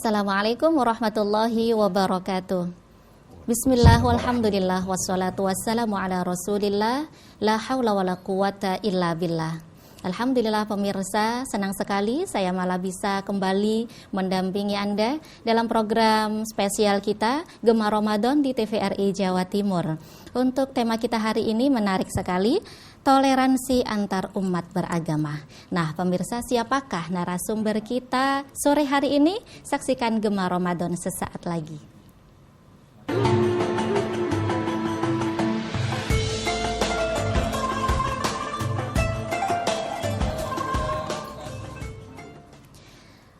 Assalamualaikum warahmatullahi wabarakatuh. Bismillah walhamdulillah wassalatu wassalamu ala rasulillah la hawla wala quwata illa billah. Alhamdulillah pemirsa, senang sekali saya malah bisa kembali mendampingi Anda dalam program spesial kita Gema Ramadan di TVRI Jawa Timur. Untuk tema kita hari ini menarik sekali, toleransi antar umat beragama. Nah, pemirsa, siapakah narasumber kita sore hari ini? Saksikan Gema Ramadan sesaat lagi.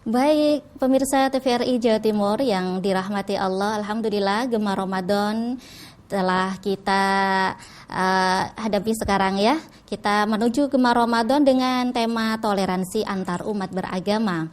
Baik, pemirsa TVRI Jawa Timur yang dirahmati Allah, alhamdulillah Gema Ramadan telah kita hadapi sekarang ya. Kita menuju Gema Ramadan dengan tema toleransi antar umat beragama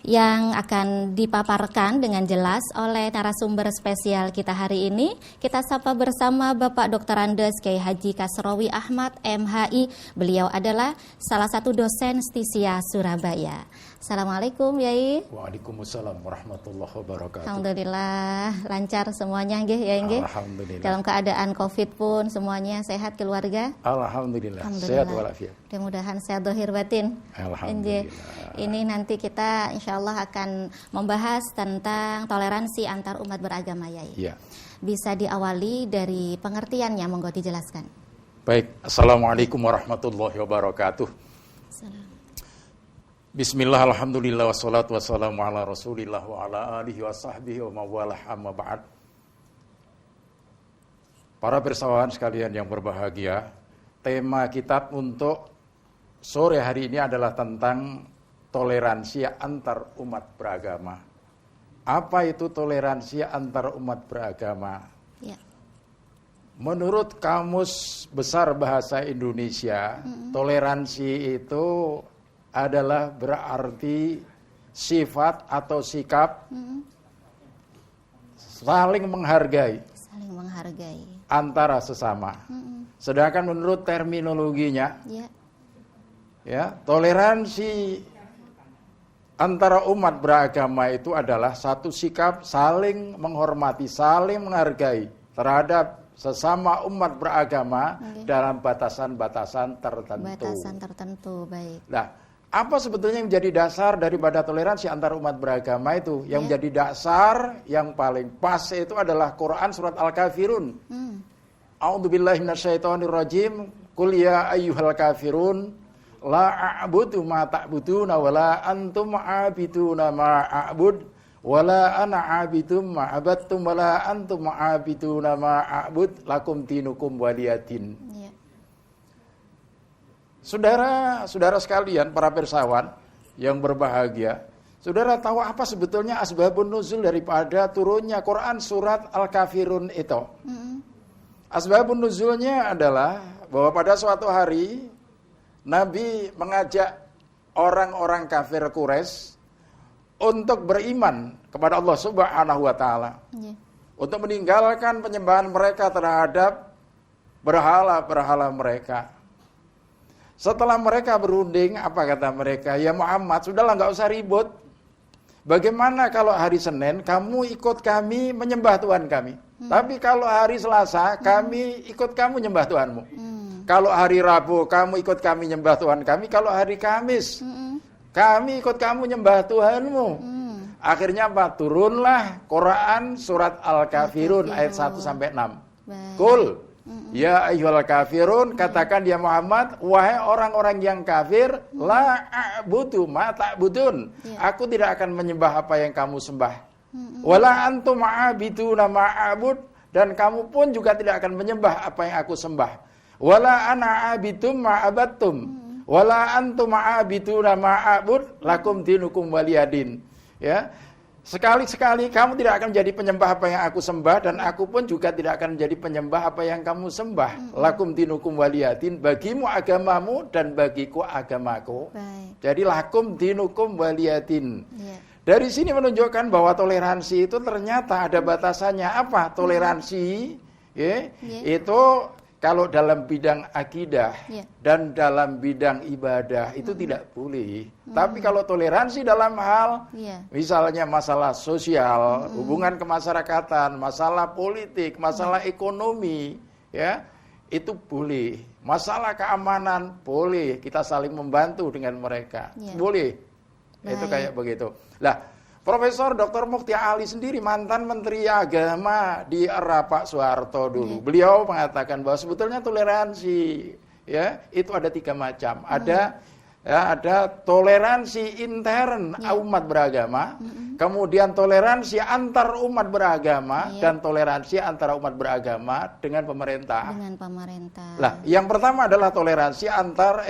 yang akan dipaparkan dengan jelas oleh narasumber spesial kita hari ini. Kita sapa bersama Bapak Dr. Andes Kiai Haji Kasrowi Ahmad MHI. Beliau adalah salah satu dosen Stisia Surabaya. Assalamualaikum Yai. Waalaikumsalam warahmatullahi wabarakatuh. Alhamdulillah lancar semuanya nggih ya nggih. Alhamdulillah. Dalam keadaan Covid pun semuanya sehat keluarga. Alhamdulillah. Sehat walafiat. Mudah-mudahan sehat zahir batin. Alhamdulillah. Ini nanti kita insyaallah akan membahas tentang toleransi antar umat beragama Yai. Iya. Bisa diawali dari pengertiannya, monggo dijelaskan. Baik, Assalamualaikum warahmatullahi wabarakatuh. Assalamualaikum. Bismillah, alhamdulillah, wassalatu wassalamu ala rasulillah wa ala alihi wa sahbihi wa mawalah amma ba'd. Para persawahan sekalian yang berbahagia, tema kita untuk sore hari ini adalah tentang toleransi antar umat beragama. Apa itu toleransi antar umat beragama? Ya. Menurut Kamus Besar Bahasa Indonesia, toleransi itu adalah berarti sifat atau sikap saling menghargai antara sesama. Sedangkan menurut terminologinya, ya, toleransi antara umat beragama itu adalah satu sikap saling menghormati, saling menghargai terhadap sesama umat beragama dalam batasan-batasan tertentu. Baik. Nah, apa sebetulnya yang menjadi dasar daripada toleransi antar umat beragama itu? Yang menjadi dasar yang paling pas itu adalah Quran surat Al-Kafirun. A'udzubillahi minasyaitonirrajim. Qul ya ayyuhal kafirun la a'budu ma ta'buduna wa la antum 'abiduna ma a'bud wa la ana 'abidum ma 'abadtum wa la antum 'abiduna ma a'bud lakum dinukum waliyadin. Saudara-saudara sekalian, para persawan yang berbahagia, saudara tahu apa sebetulnya asbabun nuzul daripada turunnya Quran surat Al-Kafirun itu? Asbabun nuzulnya adalah bahwa pada suatu hari Nabi mengajak orang-orang kafir Quraisy untuk beriman kepada Allah Subhanahu wa taala. Untuk meninggalkan penyembahan mereka terhadap berhala-berhala mereka. Setelah mereka berunding, apa kata mereka? Ya Muhammad, sudahlah nggak usah ribut. Bagaimana kalau hari Senin kamu ikut kami menyembah Tuhan kami? Tapi kalau hari Selasa kami ikut kamu menyembah Tuhanmu. Kalau hari Rabu kamu ikut kami menyembah Tuhan kami. Kalau hari Kamis kami ikut kamu menyembah Tuhanmu. Akhirnya apa? Turunlah Quran surat Al-Kafirun ayat 1 sampai 6. Qul ya ayyuhal kafirun, katakan ya Muhammad, wahai orang-orang yang kafir, la a'budu ma ta'budun. Aku tidak akan menyembah apa yang kamu sembah. Wala antum ma'abiduna ma'abud, dan kamu pun juga tidak akan menyembah apa yang aku sembah. Wala ana abidum ma'abattum. Wala antum ma'abiduna ma'abud, lakum dinukum waliyadin. Ya. Sekali-sekali kamu tidak akan menjadi penyembah apa yang aku sembah, dan aku pun juga tidak akan menjadi penyembah apa yang kamu sembah. Lakum dinukum waliyadin, bagimu agamamu dan bagiku agamaku. Jadi lakum dinukum waliyadin. Dari sini menunjukkan bahwa toleransi itu ternyata ada batasannya. Apa toleransi? Itu kalau dalam bidang akidah Ya. dan dalam bidang ibadah itu tidak boleh. Tapi kalau toleransi dalam hal Ya. misalnya masalah sosial, hubungan kemasyarakatan, masalah politik, masalah ekonomi, ya, itu boleh. Masalah keamanan boleh, kita saling membantu dengan mereka. Ya. Boleh. Itu Baik. kayak begitu. Lah, Profesor Dr. Mufti Ali sendiri mantan Menteri Agama di era Pak Soeharto dulu. Beliau mengatakan bahwa sebetulnya toleransi ya itu ada 3 macam. Ada toleransi intern umat beragama, kemudian toleransi antar umat beragama dan toleransi antara umat beragama dengan pemerintah. Dengan pemerintah. Lah, yang pertama adalah toleransi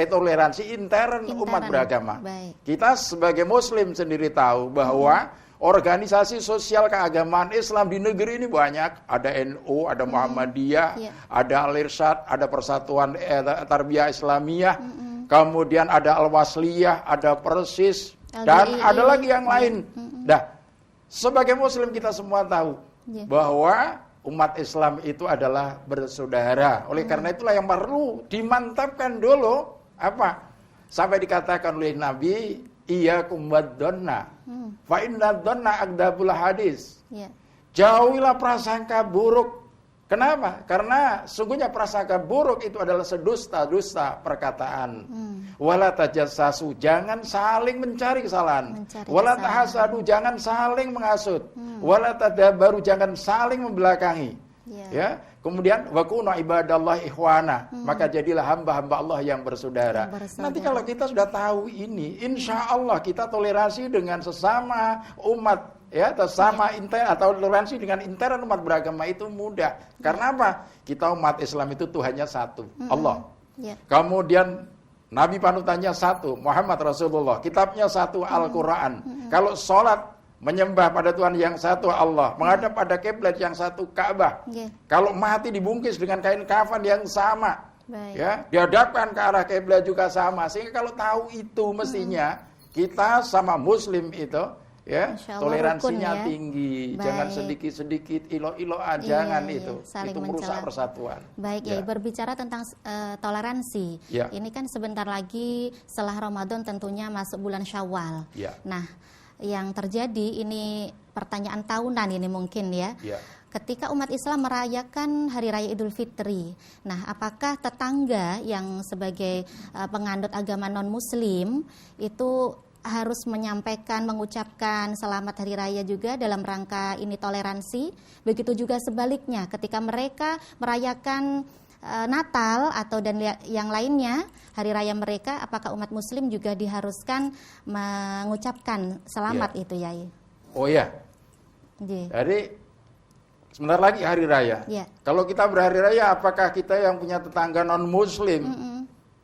toleransi intern umat beragama. Baik. Kita sebagai muslim sendiri tahu bahwa organisasi sosial keagamaan Islam di negeri ini banyak. Ada NU, ada Muhammadiyah, ada Al-Irsyad, ada Persatuan Tarbiyah Islamiyah, kemudian ada Al-Wasliyah, ada Persis, dan ada lagi yang lain. Nah, sebagai muslim kita semua tahu bahwa umat Islam itu adalah bersaudara. Oleh karena itulah yang perlu dimantapkan dulu apa? Sampai dikatakan oleh Nabi, iyyakum wad-dhanna fa inna dhanna akdzabul hadis. Ya. Jauhilah prasangka buruk. Kenapa? Karena sungguhnya prasangka buruk itu adalah sedusta-dusta perkataan. Wala tajassasu, jangan saling mencari kesalahan. Wala tahasadu, jangan saling menghasut. Wala tadabaru, jangan saling membelakangi. Ya. Kemudian wakuna ibadallah ikhwana, maka jadilah hamba-hamba Allah yang bersaudara. Nanti kalau kita sudah tahu ini, insya Allah kita toleransi dengan sesama umat, ya, sesama atau toleransi dengan intern umat beragama itu mudah. Karena apa? Kita umat Islam itu Tuhannya satu, Allah. Kemudian Nabi panutannya satu, Muhammad Rasulullah. Kitabnya satu, Al-Quran. Kalau sholat menyembah pada Tuhan yang satu Allah, menghadap pada kiblat yang satu Ka'bah. Kalau mati dibungkus dengan kain kafan yang sama, ya, dihadapkan ke arah kiblat juga sama. Sehingga kalau tahu itu mestinya kita sama muslim itu ya toleransinya tinggi. Jangan sedikit-sedikit ilo-iloan, jangan itu. Itu merusak persatuan. Baik, ya. Berbicara tentang toleransi. Ini kan sebentar lagi setelah Ramadan tentunya masuk bulan Syawal. Nah, yang terjadi ini pertanyaan tahunan ini mungkin ya. Ketika umat Islam merayakan Hari Raya Idul Fitri, nah apakah tetangga yang sebagai penganut agama non-muslim itu harus menyampaikan, mengucapkan selamat Hari Raya juga dalam rangka ini toleransi? Begitu juga sebaliknya ketika mereka merayakan Natal atau dan yang lainnya hari raya mereka, apakah umat muslim juga diharuskan mengucapkan selamat itu, Yai? Oh ya. Jadi sebentar lagi hari raya. Kalau kita berhari raya, apakah kita yang punya tetangga non muslim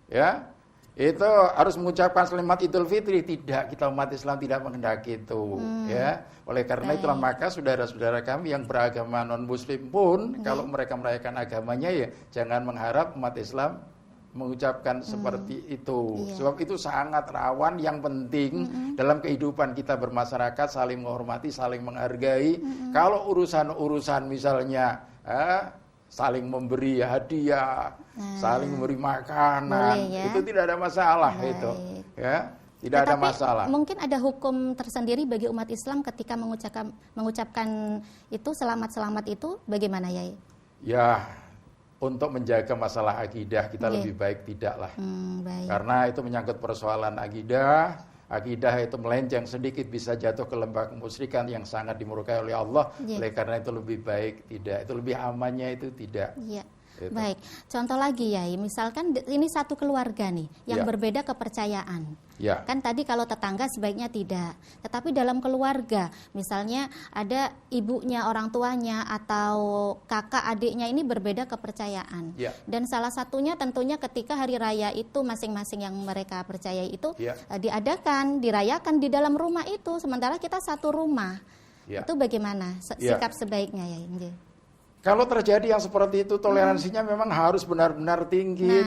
ya itu harus mengucapkan selamat Idul Fitri? Tidak, kita umat Islam tidak menghendaki itu ya. Oleh karena itulah maka saudara-saudara kami yang beragama non-muslim pun kalau mereka merayakan agamanya ya jangan mengharap umat Islam mengucapkan seperti itu. Sebab itu sangat rawan, yang penting dalam kehidupan kita bermasyarakat saling menghormati, saling menghargai. Kalau urusan-urusan misalnya saling memberi hadiah, saling memberi makanan, itu tidak ada masalah itu. Ya. Tidak ada masalah. Mungkin ada hukum tersendiri bagi umat Islam ketika mengucapkan itu selamat itu, bagaimana, Yai? Ya, untuk menjaga masalah akidah kita lebih baik tidaklah. Karena itu menyangkut persoalan akidah. Akidah itu melenceng sedikit bisa jatuh ke lembah kemusyrikan yang sangat dimurkai oleh Allah. Oleh karena itu lebih baik tidak. Itu lebih amannya itu tidak. Gitu. Baik, contoh lagi, Yai, misalkan ini satu keluarga nih yang berbeda kepercayaan. Kan tadi kalau tetangga sebaiknya tidak, tetapi dalam keluarga misalnya ada ibunya, orang tuanya atau kakak adiknya ini berbeda kepercayaan. Dan salah satunya tentunya ketika hari raya itu masing-masing yang mereka percayai itu dirayakan di dalam rumah itu, sementara kita satu rumah. Itu bagaimana sikap sebaiknya, Yai? Kalau terjadi yang seperti itu, toleransinya memang harus benar-benar tinggi.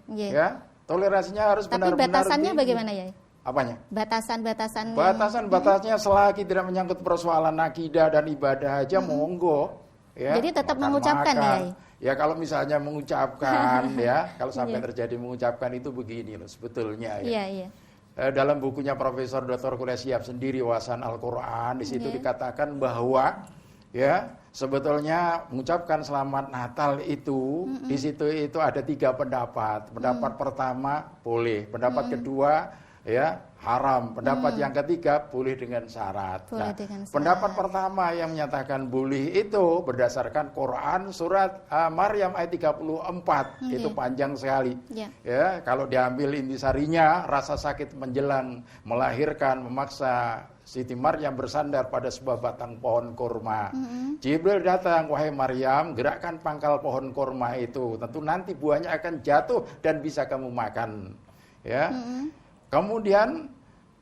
Ya, toleransinya harus benar-benar tinggi. Tapi batasannya bagaimana, ya? Apanya? Batasannya selagi tidak menyangkut persoalan akidah dan ibadah aja, monggo. Ya, jadi tetap mengucapkan, ya? Ya kalau misalnya mengucapkan ya, kalau sampai Iya. terjadi mengucapkan itu begini loh sebetulnya ya. Iya, iya. Dalam bukunya Profesor Dr. Kuliah Shihab sendiri Wawasan Al-Quran, di situ Iya. dikatakan bahwa ya sebetulnya mengucapkan selamat Natal itu di situ itu ada 3 pendapat. Pendapat pertama boleh, pendapat kedua ya haram, pendapat yang ketiga boleh dengan syarat. Boleh dengan syarat. Pendapat pertama yang menyatakan boleh itu berdasarkan Quran surat Maryam ayat 34 itu panjang sekali. Iya. Ya, kalau diambil intisarinya, rasa sakit menjelang melahirkan memaksa Siti Maryam bersandar pada sebuah batang pohon kurma. Jibril datang, wahai Maryam, gerakkan pangkal pohon kurma itu. Tentu nanti buahnya akan jatuh dan bisa kamu makan. Ya. Kemudian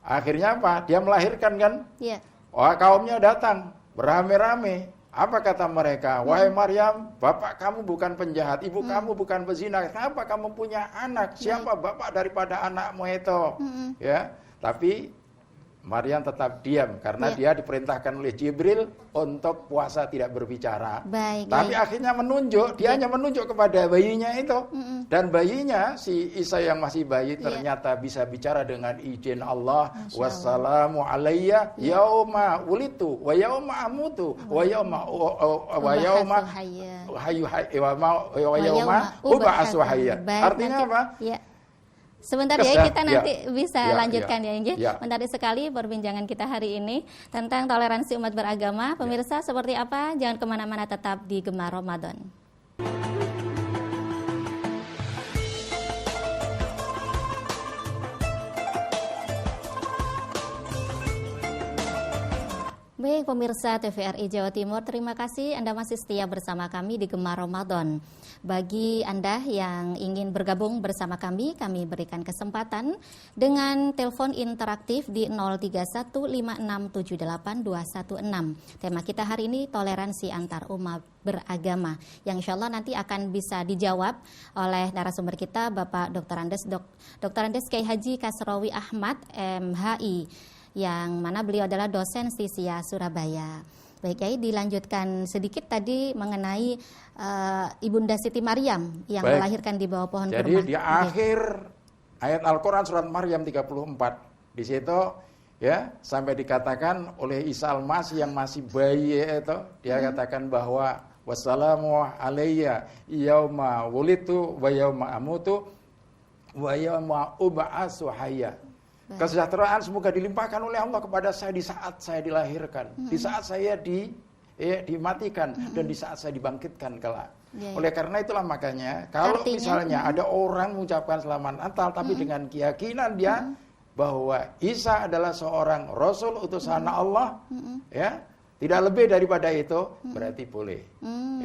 akhirnya apa? Dia melahirkan kan? Iya. Wah, kaumnya datang beramai-ramai. Apa kata mereka? Wahai Maryam, bapak kamu bukan penjahat, ibu kamu bukan pezina. Kenapa kamu punya anak? Siapa bapak daripada anakmu itu? Ya, tapi Maryam tetap diam karena dia diperintahkan oleh Jibril untuk puasa tidak berbicara. Baik. Tapi akhirnya menunjuk, dia hanya menunjuk kepada bayinya itu. Dan bayinya, si Isa yang masih bayi ternyata bisa bicara dengan izin Allah. Wassalamu alayya yauma wulitu wa yauma amutu wa yauma ub'atsu hayya. Artinya apa? Ya. Sebentar ya, kita nanti bisa lanjutkan ya, Inge. Menarik sekali perbincangan kita hari ini tentang toleransi umat beragama. Pemirsa, seperti apa? Jangan kemana-mana, tetap di Gemar Ramadan. Baik pemirsa TVRI Jawa Timur, terima kasih Anda masih setia bersama kami di Gemar Ramadan. Bagi Anda yang ingin bergabung bersama kami berikan kesempatan dengan telepon interaktif di 0315678216. Tema kita hari ini toleransi antar umat beragama, yang insya Allah nanti akan bisa dijawab oleh narasumber kita Bapak Dr. Andes Kiai Haji Kasrawi Ahmad MHI, yang mana beliau adalah dosen Sisia Surabaya. Baik, Kiai, dilanjutkan sedikit tadi mengenai Ibunda Siti Maryam yang melahirkan di bawah pohon kurma. Jadi di akhir ayat Al-Quran surat Maryam 34, di situ ya sampai dikatakan oleh Isa Al-Masih yang masih bayi itu, dia katakan bahwa wassalamu alayya yauma wulitu wa yauma amutu wa yauma ub'atsu hayya. Kesejahteraan semoga dilimpahkan oleh Allah kepada saya di saat saya dilahirkan, di saat saya dimatikan, dan di saat saya dibangkitkan kelak. Oleh karena itulah makanya kalau misalnya ada orang mengucapkan selamat Natal tapi dengan keyakinan dia bahwa Isa adalah seorang Rasul utusan Allah, ya tidak lebih daripada itu, berarti boleh.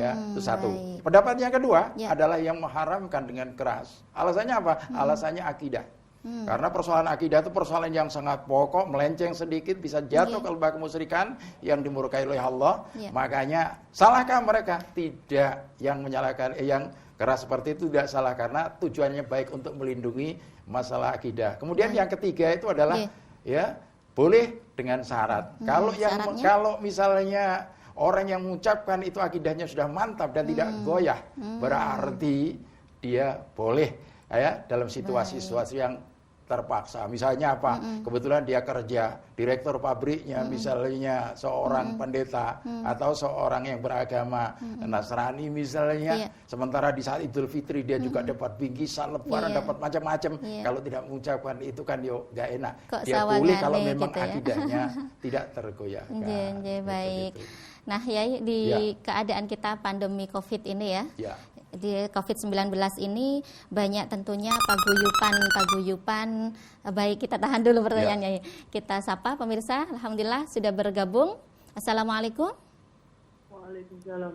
Ya, itu satu. Pendapat yang kedua adalah yang mengharamkan dengan keras. Alasannya apa? Alasannya akidah. Karena persoalan akidah itu persoalan yang sangat pokok, melenceng sedikit bisa jatuh ke lembah kemusyrikan yang dimurkai oleh Allah. Makanya salahkah mereka? Tidak. Yang menyalahkan yang keras seperti itu tidak salah, karena tujuannya baik untuk melindungi masalah akidah. Kemudian yang ketiga itu adalah ya boleh dengan syarat. Kalau misalnya orang yang mengucapkan itu akidahnya sudah mantap dan tidak goyah, berarti dia boleh ya dalam situasi-situasi yang terpaksa. Misalnya apa? Kebetulan dia kerja, direktur pabriknya misalnya seorang pendeta atau seorang yang beragama Nasrani misalnya. Sementara di saat Idul Fitri dia juga dapat bingkisan, lebaran, dapat macam-macam. Kalau tidak mengucapkan itu kan yo gak enak. Dia boleh kalau memang akidahnya tidak tergoyahkan. Baik. Nah, ya di keadaan kita pandemi Covid ini ya. Di COVID-19 ini banyak tentunya paguyupan. Baik, kita tahan dulu pertanyaannya. Kita sapa pemirsa, alhamdulillah sudah bergabung. Assalamualaikum. Waalaikumsalam.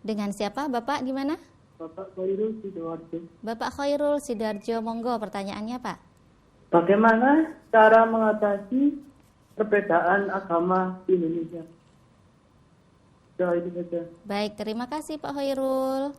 Dengan siapa, Bapak, gimana? Bapak Khairul Sidoarjo. Bapak Khairul Sidoarjo, monggo pertanyaannya, Pak. Bagaimana cara mengatasi perbedaan agama di Indonesia? Baik, terima kasih Pak Khairul.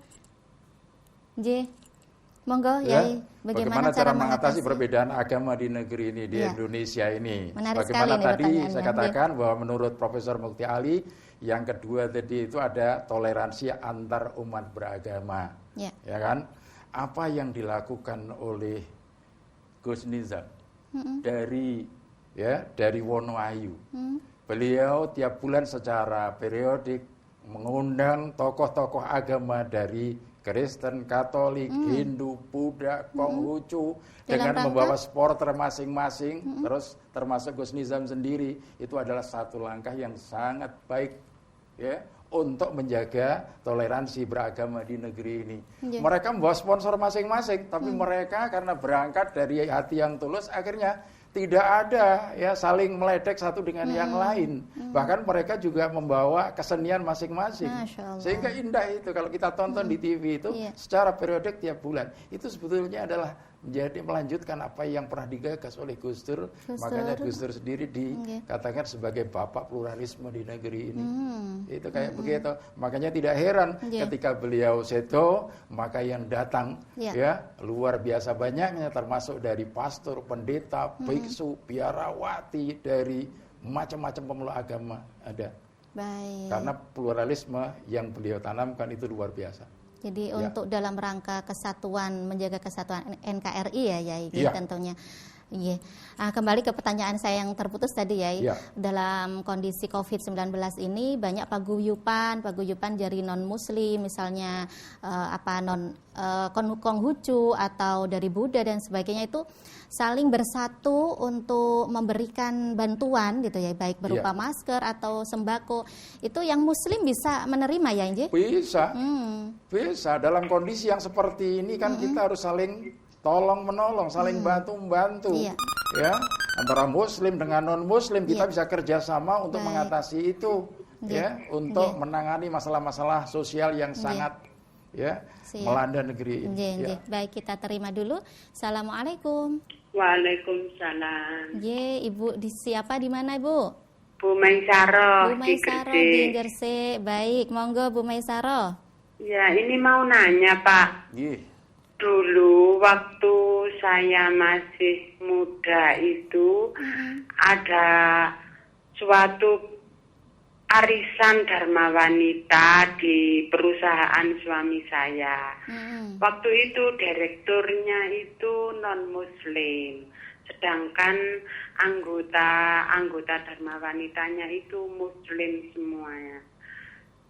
Monggo, Ya, Yai. Bagaimana cara mengatasi perbedaan agama di negeri ini, di Ya. Indonesia ini? Menarik Bagaimana sekali nih tadi saya pertanyaannya. katakan bahwa menurut Profesor Mukti Ali, yang kedua tadi itu ada toleransi antar umat beragama. Ya. Ya kan? Apa yang dilakukan oleh Gus Nizam dari Wonoayu. Beliau tiap bulan secara periodik mengundang tokoh-tokoh agama dari Kristen, Katolik, Hindu, Buddha, Konghucu dengan rangka? membawa supporter masing-masing, terus termasuk Gus Nizam sendiri, itu adalah satu langkah yang sangat baik ya untuk menjaga toleransi beragama di negeri ini. Ya. Mereka membawa sponsor masing-masing, tapi mereka karena berangkat dari hati yang tulus akhirnya tidak ada ya saling meledek satu dengan yang lain. Bahkan mereka juga membawa kesenian masing-masing. Masya Allah. Sehingga indah itu kalau kita tonton di TV itu Iya. secara periodik tiap bulan. Itu sebetulnya adalah melanjutkan apa yang pernah digagas oleh Gus Dur. Makanya Gus Dur sendiri dikatakan sebagai bapak pluralisme di negeri ini. Itu kayak begitu. Makanya tidak heran Iya. ketika beliau seto, maka yang datang Iya. ya luar biasa banyaknya, termasuk dari pastor, pendeta, biksu, biarawati, dari macam-macam pemeluk agama ada. Baik. Karena pluralisme yang beliau tanamkan itu luar biasa. Jadi Ya. untuk dalam rangka kesatuan, menjaga kesatuan NKRI ya, Yai, Ya. tentunya. Iya. Kembali ke pertanyaan saya yang terputus tadi, Yai. Ya. Dalam kondisi COVID-19 ini banyak paguyupan dari non-Muslim, misalnya Konghucu atau dari Buddha dan sebagainya itu saling bersatu untuk memberikan bantuan gitu ya, baik berupa masker atau sembako. Itu yang Muslim bisa menerima ya, Inji? Bisa, bisa. Dalam kondisi yang seperti ini kan kita harus saling tolong menolong, saling bantu membantu, Iya. ya. Antara Muslim dengan non Muslim kita bisa kerjasama untuk mengatasi itu, ya, untuk menangani masalah-masalah sosial yang sangat, ya, Siap. melanda negeri ini. Ya. Baik, kita terima dulu. Assalamualaikum. Waalaikumsalam. Ibu siapa di mana, Ibu? Bu Maisaro Bu di Maisaro Gresik. di Gresik. Baik, monggo Bu Maisaro. Ya, ini mau nanya, Pak. Gih. Dulu waktu saya masih muda itu ada suatu arisan Dharma Wanita di perusahaan suami saya. Waktu itu direkturnya itu non-Muslim, sedangkan anggota Dharma Wanitanya itu Muslim semuanya.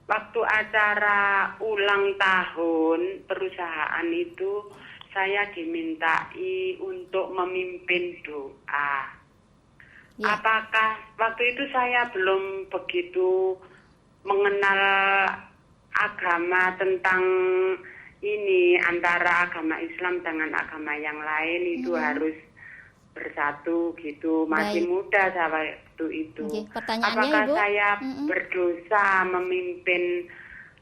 Waktu acara ulang tahun perusahaan itu saya dimintai untuk memimpin doa. Ya. Apakah waktu itu saya belum begitu mengenal agama tentang ini, antara agama Islam dengan agama yang lain itu harus bersatu gitu. Masih Baik. muda saya waktu itu. Oke, pertanyaannya, Apakah Ibu? saya berdosa memimpin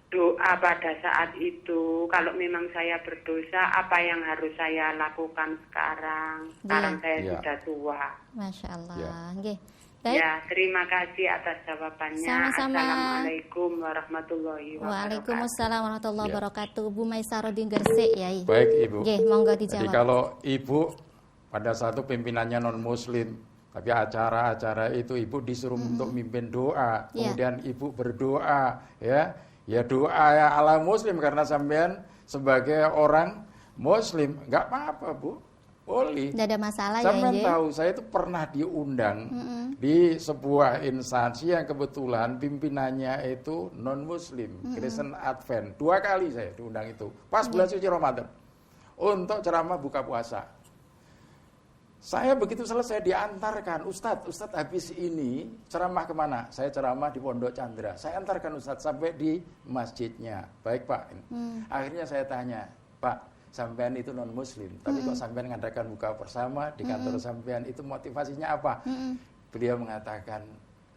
doa pada saat itu? Kalau memang saya berdosa, apa yang harus saya lakukan sekarang? Sekarang saya Iya. sudah tua. Masya Allah. Ya. Nggih. Baik. Ya, terima kasih atas jawabannya. Sama-sama. Assalamualaikum warahmatullahi wabarakatuh. Waalaikumsalam warahmatullahi Ya. wabarakatuh. Bu Maisaro di Gresik, Yai. Baik, Ibu. Nggih, monggo Jadi dijawab. kalau Ibu pada satu pimpinannya non-Muslim, tapi acara-acara itu Ibu disuruh untuk mimpin doa, Iya. kemudian Ibu berdoa, ya doa ya ala Muslim karena sampean sebagai orang Muslim, nggak apa-apa Bu, boleh. Tidak ada masalah ya, Sampean Inji. tahu saya itu pernah diundang di sebuah instansi yang kebetulan pimpinannya itu non-Muslim, Kristen Advent. 2 kali saya diundang itu, pas bulan suci Ramadan, untuk ceramah buka puasa. Saya begitu selesai diantarkan, Ustadz habis ini ceramah kemana? Saya ceramah di Pondok Chandra. Saya antarkan Ustadz sampai di masjidnya. Baik Pak. Akhirnya saya tanya, Pak, sampean itu non Muslim, tapi kok sampean ngadakan buka bersama di kantor sampean, itu motivasinya apa? Beliau mengatakan,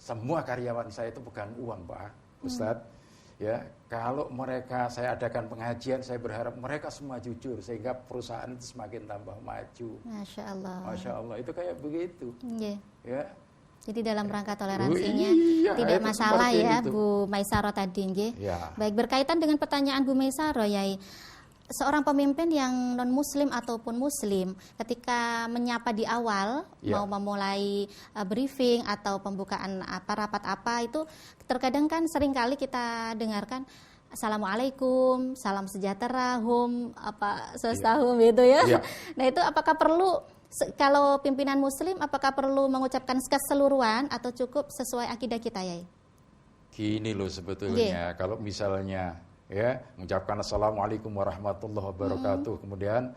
semua karyawan saya itu bukan uang Pak, Ustadz. Ya, kalau mereka saya adakan pengajian, saya berharap mereka semua jujur sehingga perusahaan itu semakin tambah maju. Masya Allah. Masya Allah, itu kayak begitu. Nggih. Ya, Jadi dalam rangka toleransinya iya, tidak itu masalah seperti ya, itu. Bu Maisaro tadi, nggih. Ya. Baik, berkaitan dengan pertanyaan Bu Maisaro, Yai. seorang pemimpin yang non muslim ataupun muslim ketika menyapa di awal mau memulai briefing atau pembukaan rapat apa itu terkadang kan seringkali kita dengarkan Assalamualaikum, salam sejahtera, swastahum gitu ya. Nah itu apakah perlu kalau pimpinan muslim apakah perlu mengucapkan keseluruhan atau cukup sesuai akidah kita ya? Gini loh sebetulnya kalau misalnya mengucapkan Assalamualaikum warahmatullahi wabarakatuh, kemudian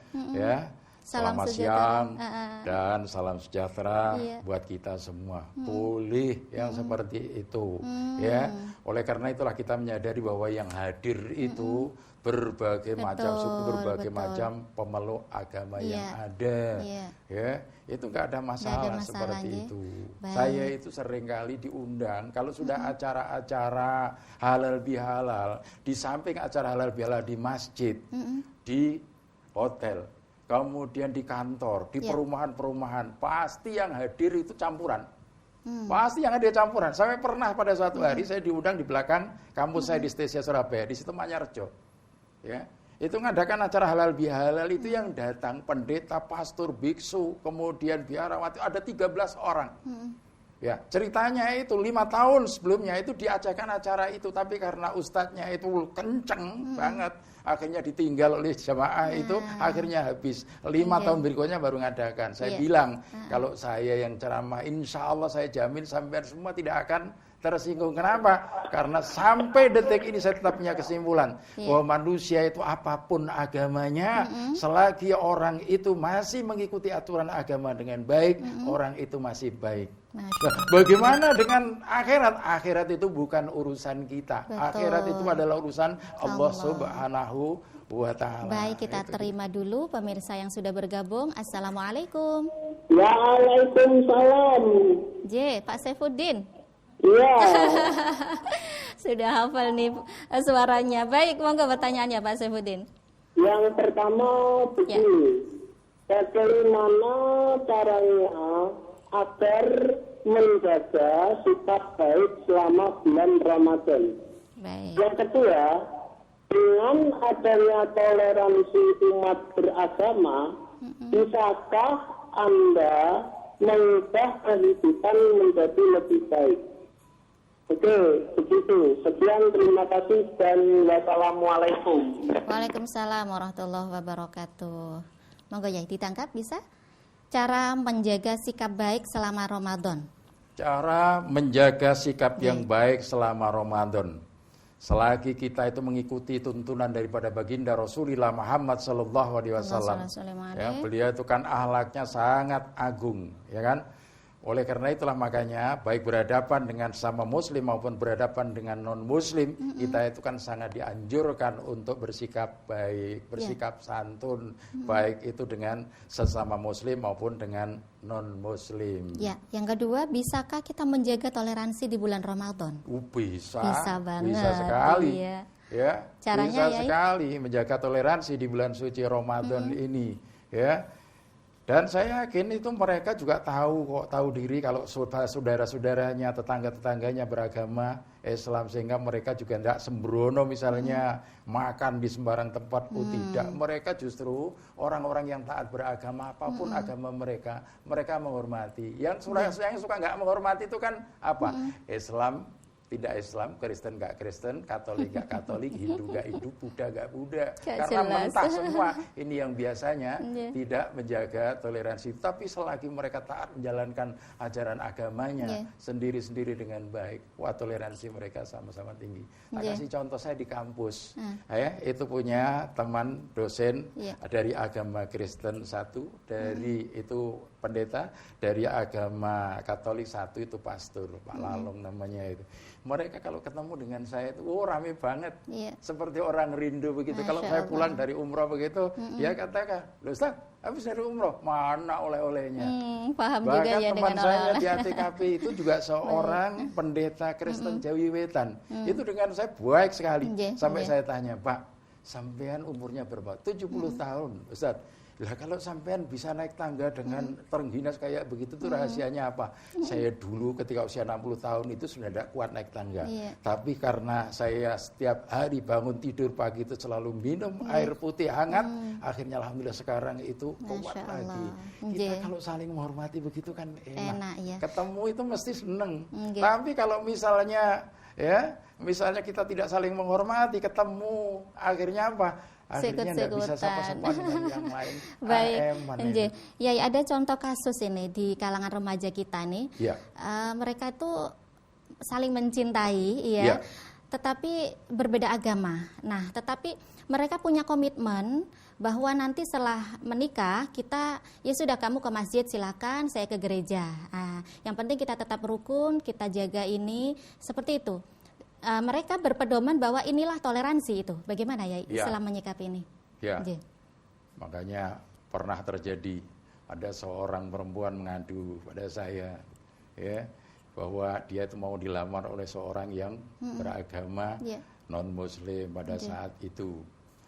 selamat siang dan salam sejahtera buat kita semua. Boleh yang seperti itu ya. Oleh karena itulah kita menyadari bahwa yang hadir itu berbagai macam suku, berbagai macam pemeluk agama yang ada. Ya, itu enggak ada masalah seperti itu. Saya itu seringkali diundang kalau sudah acara-acara halal bihalal, di samping acara halal bihalal di masjid, di hotel, kemudian di kantor, di perumahan-perumahan, pasti yang hadir itu campuran. Pasti yang hadir campuran. Sampai pernah pada suatu hari saya diundang di belakang kampus saya di Stesia Surabaya, di situ Manyarjo. Ya, itu mengadakan acara halal bihalal itu yang datang pendeta, pastor, biksu, kemudian biarawati, ada 13 orang. Ya, ceritanya itu 5 tahun sebelumnya itu diajarkan acara itu, tapi karena ustadznya itu kenceng banget, akhirnya ditinggal oleh jamaah itu, akhirnya habis. 5 tahun berikutnya baru ngadakan. Saya bilang, kalau saya yang ceramah, insya Allah saya jamin sampai semua tidak akan tersinggung. Kenapa? Karena sampai detik ini saya tetap punya kesimpulan bahwa manusia itu apapun agamanya, selagi orang itu masih mengikuti aturan agama dengan baik, orang itu masih baik. Nah, bagaimana dengan akhirat? Akhirat itu bukan urusan kita. Betul. Akhirat itu adalah urusan Allah Subhanahu wa ta'ala. Baik, kita terima dulu pemirsa yang sudah bergabung. Assalamualaikum. Waalaikumsalam. Pak Saifuddin. Iya. Sudah hafal nih suaranya. Baik, monggo pertanyaannya Pak Saifuddin. Yang pertama begini, bagaimana caranya agar menjaga sikap baik selama bulan Ramadan? Baik. Yang kedua, dengan adanya toleransi umat beragama, bisakah Anda mengubah kehidupan menjadi lebih baik? Oke, begitu. Sekian, terima kasih dan wassalamualaikum. Waalaikumsalam warahmatullahi wabarakatuh. Monggo ya, ditangkap bisa? Cara menjaga sikap baik selama Ramadan. Cara menjaga sikap yang baik selama Ramadan. Selagi kita itu mengikuti tuntunan daripada baginda Rasulullah Muhammad sallallahu alaihi wasallam. Ya, beliau itu kan akhlaknya sangat agung, ya kan? Oleh karena itulah makanya baik berhadapan dengan sama muslim maupun berhadapan dengan non muslim, kita itu kan sangat dianjurkan untuk bersikap baik, bersikap santun, baik itu dengan sesama muslim maupun dengan non muslim. Ya, yang kedua, bisakah kita menjaga toleransi di bulan Ramadan? Bisa. Bisa banget. Bisa sekali. Iya. Ya, caranya bisa sekali menjaga toleransi di bulan suci Ramadan ini, ya. Dan saya yakin itu mereka juga tahu diri kalau saudara-saudaranya, tetangga-tetangganya beragama Islam, sehingga mereka juga tidak sembrono misalnya makan di sembarang tempat. Tidak, mereka justru orang-orang yang taat beragama apapun agama mereka menghormati. Yang suka nggak menghormati itu kan apa? Islam tidak Islam, Kristen gak Kristen, Katolik gak Katolik, Hindu gak Hindu, Buddha gak Buddha. Karena mentah semua. Ini yang biasanya tidak menjaga toleransi. Tapi selagi mereka taat menjalankan ajaran agamanya sendiri-sendiri dengan baik, toleransi mereka sama-sama tinggi. Tak kasih contoh, saya di kampus, itu punya teman dosen dari agama Kristen satu, dari itu pendeta, dari agama Katolik satu, itu pastor, Pak Lalong namanya itu. Mereka kalau ketemu dengan saya itu, rame banget, seperti orang rindu begitu. Kalau saya pulang dari umroh begitu, ya katakan, loh Ustaz, habis dari umroh, mana oleh-olehnya? Paham bahkan juga ya teman dengan saya di ATKP itu juga seorang pendeta Kristen Jawi Wetan. Itu dengan saya baik sekali. Sampai saya tanya, Pak, sampean umurnya berapa? 70 tahun, Ustaz. Lah kalau sampean bisa naik tangga dengan terengginas kayak begitu tuh rahasianya apa? Saya dulu ketika usia 60 tahun itu sudah tidak kuat naik tangga. Tapi karena saya setiap hari bangun tidur pagi itu selalu minum air putih hangat, akhirnya alhamdulillah sekarang itu kuat lagi. Kita kalau saling menghormati begitu kan enak. Ketemu itu mesti seneng. Tapi kalau misalnya kita tidak saling menghormati, ketemu akhirnya apa? Akhirnya tidak bisa sapa-sapa dengan yang lain. Baik, ya ada contoh kasus ini di kalangan remaja kita nih. Mereka itu saling mencintai, tetapi berbeda agama. Nah, tetapi mereka punya komitmen bahwa nanti setelah menikah kita ya sudah, kamu ke masjid silakan, saya ke gereja. Yang penting kita tetap rukun, kita jaga ini seperti itu. Mereka berpedoman bahwa inilah toleransi itu. Bagaimana ya Islam menyikapi ini? Makanya pernah terjadi ada seorang perempuan mengadu pada saya, bahwa dia itu mau dilamar oleh seorang yang beragama non Muslim pada saat itu.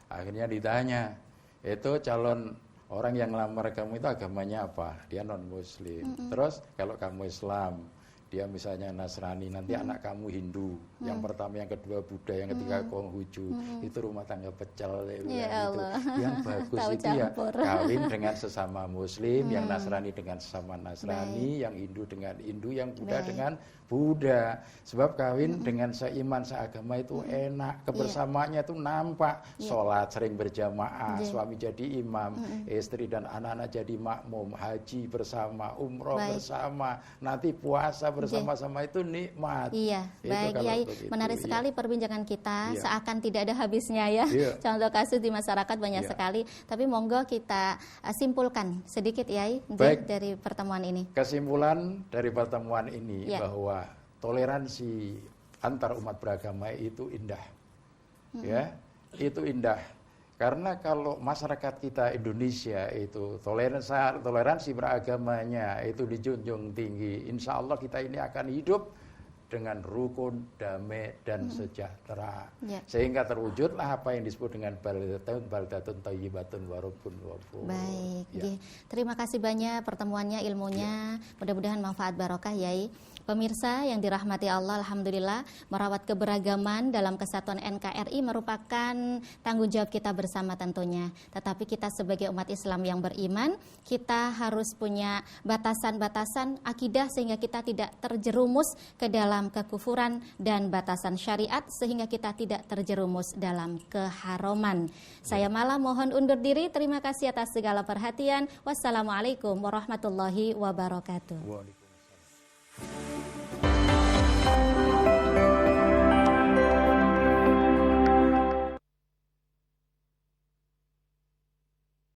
Akhirnya ditanya, itu calon orang yang melamar kamu itu agamanya apa? Dia non Muslim. Terus kalau kamu Islam, dia misalnya Nasrani, nanti anak kamu Hindu, yang pertama, yang kedua Buddha, yang ketiga Konghucu, itu rumah tangga pecel. Yang bagus itu kawin dengan sesama Muslim, yang Nasrani dengan sesama Nasrani, yang Hindu dengan Hindu, yang Buddha dengan Buddha. Sebab kawin dengan seiman seagama itu enak, kebersamaannya itu nampak. Sholat sering berjamaah, suami jadi imam, istri dan anak-anak jadi makmum, haji bersama, umroh bersama, nanti puasa bersama-sama itu nikmat. Baik Kiai, menarik sekali perbincangan kita, seakan tidak ada habisnya ya. Contoh kasus di masyarakat banyak sekali, tapi monggo kita simpulkan sedikit Kiai dari pertemuan ini. Kesimpulan dari pertemuan ini bahwa toleransi antar umat beragama itu indah. Itu indah. Karena kalau masyarakat kita Indonesia itu toleransi beragamanya itu dijunjung tinggi, insya Allah kita ini akan hidup dengan rukun, damai, dan sejahtera. Sehingga terwujudlah apa yang disebut dengan baldatun thayyibatun wa rabbun ghafur. Baik, terima kasih banyak pertemuannya, ilmunya, mudah-mudahan manfaat barokah Yai. Pemirsa yang dirahmati Allah, alhamdulillah merawat keberagaman dalam kesatuan NKRI merupakan tanggung jawab kita bersama tentunya. Tetapi kita sebagai umat Islam yang beriman, kita harus punya batasan-batasan akidah sehingga kita tidak terjerumus ke dalam kekufuran dan batasan syariat sehingga kita tidak terjerumus dalam keharuman. Saya Mala mohon undur diri. Terima kasih atas segala perhatian. Wassalamualaikum warahmatullahi wabarakatuh.